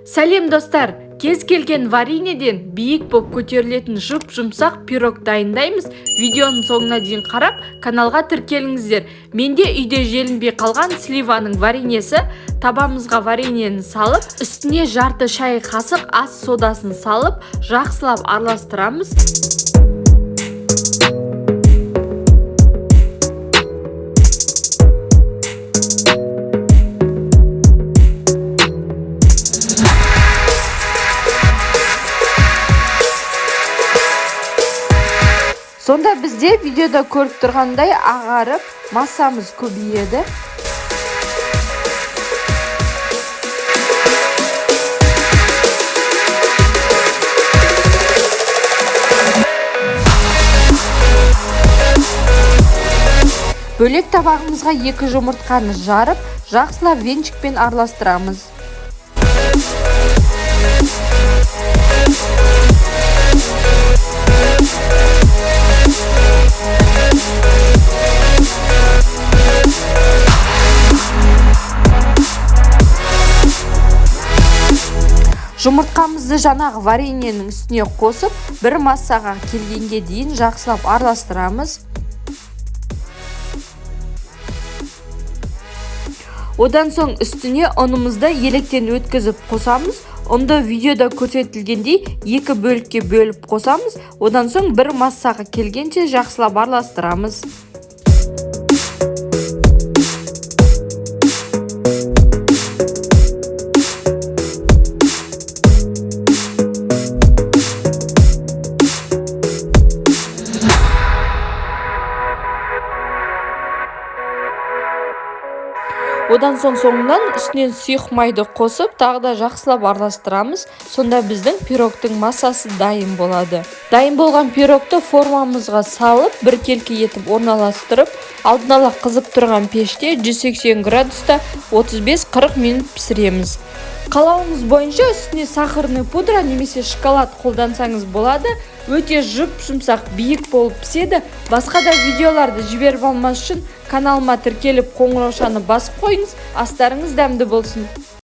Сәлем достар, кез келген вареньеден биік боп көтерілетін жұп-жұмсақ пирог дайындаймыз. Видеоның соңына дейін қарап, каналға тіркеліңіздер. Менде үйде желінбей қалған сливаның вареньесі. Табамызға вареньені салып, үстіне жарты шай қасық ас содасын салып, жақсылап араластырамыз. Сонда бізде видеода көріп тұрғандай ағарып, массамыз көбейеді. Бөлек табағымызға 2 жұмыртқаны жарып, жақсылап венчикпен араластырамыз. Жұмыртқамызды жаңағы вареньенің үстіне қосып, бір массаға келгенге дейін жақсылап араластырамыз. Одан соң үстіне ұнымызды електен өткізіп қосамыз. Ұнды видеода көрсетілгендей 2 бөлікке бөліп қосамыз. Одан соң бір массаға келгенше жақсылап араластырамыз. Одан соңынан үстінен сұйық майды қосып, тағы да жақсылап араластырамыз. Сонда біздің пирогтың массасы дайын болады. Дайын болған пирогты формамызға салып, бір келкі етіп орналастырып, алдын ала қызып тұрған пеште 180 градуста 35-40 минут пісіреміз. Қалауыңыз бойынша үстіне сахарный пудра немесе шоколад қолдансаңыз болады. Өте жұп-жұмсақ биік болып піседі. Басқа да видеоларды жіберіп алмас үшін каналыма тіркеліп қоңыраушаны басып қойыңыз. Астарыңыз дәмді болсын.